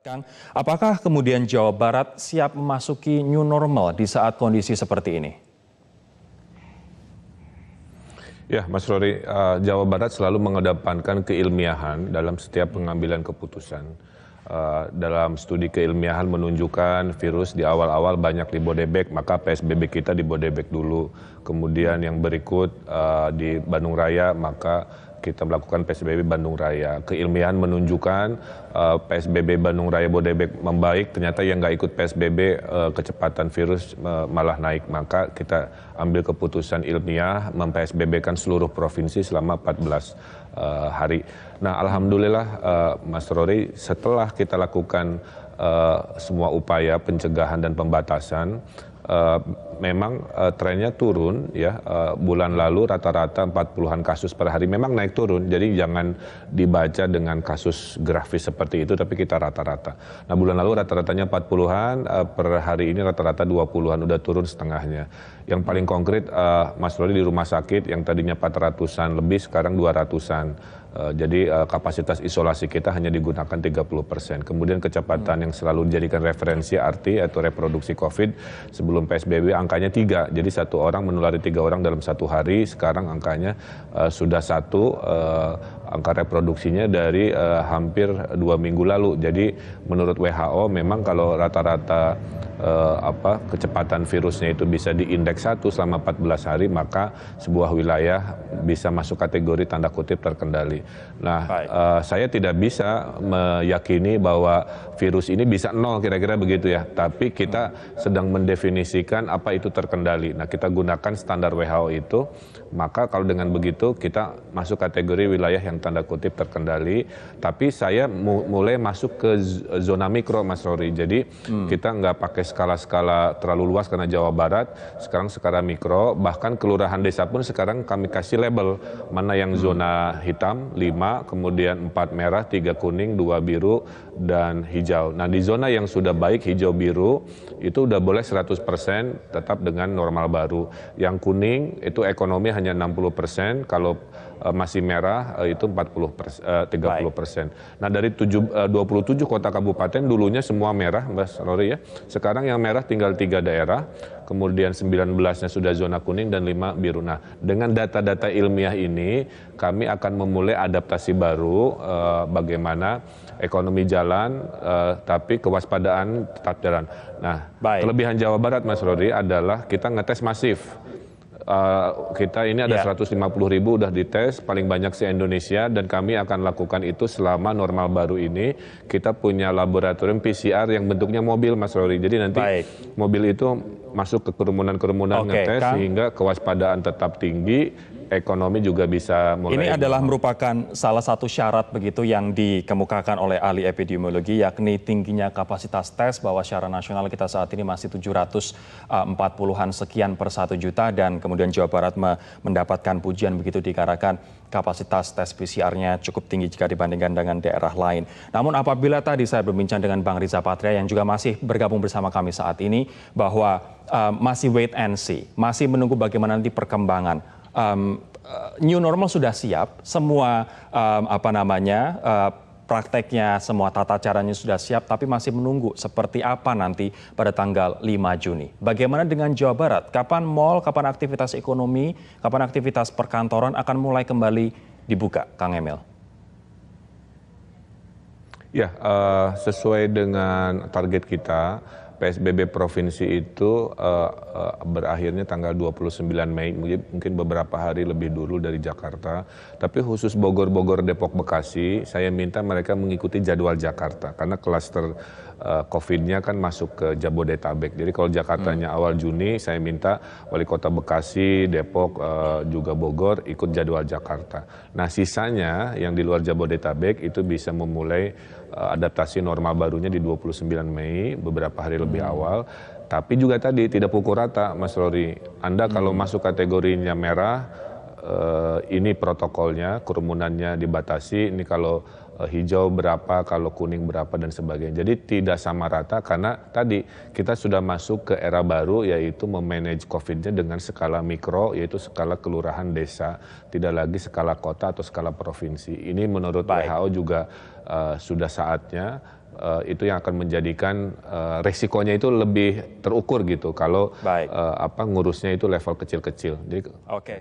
Kang, apakah kemudian Jawa Barat siap memasuki new normal di saat kondisi seperti ini? Ya, Mas Rory, Jawa Barat selalu mengedepankan keilmiahan dalam setiap pengambilan keputusan. Dalam studi keilmiahan menunjukkan virus di awal-awal banyak di Bodebek, maka PSBB kita di Bodebek dulu. Kemudian yang berikut di Bandung Raya, maka kita melakukan PSBB Bandung Raya. Keilmiahan menunjukkan PSBB Bandung Raya Bodebek membaik, ternyata yang nggak ikut PSBB kecepatan virus malah naik. Maka kita ambil keputusan ilmiah mem-PSBB-kan seluruh provinsi selama 14 hari. Nah, alhamdulillah Mas Rory, setelah kita lakukan semua upaya pencegahan dan pembatasan, memang trennya turun ya. Bulan lalu rata-rata 40-an kasus per hari, memang naik turun, jadi jangan dibaca dengan kasus grafis seperti itu, tapi kita rata-rata. Nah, bulan lalu rata-ratanya 40-an, per hari ini rata-rata 20-an, udah turun setengahnya. Yang paling konkret Mas Rory, di rumah sakit yang tadinya 400-an lebih sekarang 200-an. Jadi kapasitas isolasi kita hanya digunakan 30%. Kemudian kecepatan yang selalu dijadikan referensi RT atau reproduksi COVID sebelum PSBB angkanya 3. Jadi satu orang menulari 3 orang dalam satu hari. Sekarang angkanya sudah 1, angka reproduksinya dari hampir 2 minggu lalu. Jadi menurut WHO memang kalau rata-rata kecepatan virusnya itu bisa diindeks 1 selama 14 hari, maka sebuah wilayah bisa masuk kategori tanda kutip terkendali. Nah, saya tidak bisa meyakini bahwa virus ini bisa 0 kira-kira begitu ya, tapi kita sedang mendefinisikan apa itu terkendali. Nah, kita gunakan standar WHO itu, maka kalau dengan begitu kita masuk kategori wilayah yang tanda kutip terkendali, tapi saya mulai masuk ke zona mikro, Mas Rory. Jadi kita nggak pakai skala-skala terlalu luas karena Jawa Barat, sekarang skala mikro, bahkan kelurahan desa pun sekarang kami kasih label, mana yang zona hitam 5, kemudian 4 merah, 3 kuning, 2 biru, dan hijau. Nah, di zona yang sudah baik hijau biru itu udah boleh 100% tetap dengan normal baru. Yang kuning itu ekonomi hanya 60%, kalau masih merah itu 30%. Nah, dari 27 kota kabupaten dulunya semua merah, Mas Rory ya. Sekarang yang merah tinggal 3 daerah, kemudian 19-nya sudah zona kuning dan 5 biru. Nah, dengan data-data ilmiah ini kami akan memulai adaptasi baru, bagaimana ekonomi jalan, tapi kewaspadaan tetap jalan. Nah, kelebihan Jawa Barat, Mas Rory, adalah kita ngetes masif. Kita ini ada 150.000 udah dites, paling banyak se-Indonesia, dan kami akan lakukan itu selama normal baru ini. Kita punya laboratorium PCR yang bentuknya mobil, Mas Rory. Jadi nanti mobil itu masuk ke kerumunan-kerumunan ngetes sehingga kewaspadaan tetap tinggi, ekonomi juga bisa mulai. Ini adalah merupakan salah satu syarat begitu yang dikemukakan oleh ahli epidemiologi, yakni tingginya kapasitas tes, bahwa secara nasional kita saat ini masih 740-an sekian per 1 juta, dan kemudian Jawa Barat mendapatkan pujian begitu dikarenakan kapasitas tes PCR-nya cukup tinggi jika dibandingkan dengan daerah lain. Namun apabila tadi saya berbincang dengan Bang Riza Patria yang juga masih bergabung bersama kami saat ini, bahwa masih wait and see, masih menunggu bagaimana nanti perkembangan. New normal sudah siap, semua prakteknya, semua tata caranya sudah siap, tapi masih menunggu seperti apa nanti pada tanggal 5 Juni. Bagaimana dengan Jawa Barat? Kapan mal, kapan aktivitas ekonomi, kapan aktivitas perkantoran akan mulai kembali dibuka, Kang Emil? Ya, sesuai dengan target kita, PSBB provinsi itu berakhirnya tanggal 29 Mei, mungkin beberapa hari lebih dulu dari Jakarta. Tapi khusus Bogor, Depok, Bekasi, saya minta mereka mengikuti jadwal Jakarta, karena klaster COVID-nya kan masuk ke Jabodetabek. Jadi kalau Jakartanya awal Juni, saya minta Wali Kota Bekasi, Depok, juga Bogor ikut jadwal Jakarta. Nah, sisanya yang di luar Jabodetabek itu bisa memulai adaptasi normal barunya di 29 Mei, beberapa hari lebih awal. Tapi juga tadi tidak pukul rata, Mas Rory. Anda kalau masuk kategorinya merah, ini protokolnya, kerumunannya dibatasi. Ini kalau hijau berapa, kalau kuning berapa dan sebagainya. Jadi tidak sama rata karena tadi kita sudah masuk ke era baru yaitu memanage COVID-nya dengan skala mikro, yaitu skala kelurahan desa, tidak lagi skala kota atau skala provinsi. Ini menurut WHO juga sudah saatnya. Itu yang akan menjadikan resikonya itu lebih terukur gitu kalau ngurusnya itu level kecil-kecil. Oke.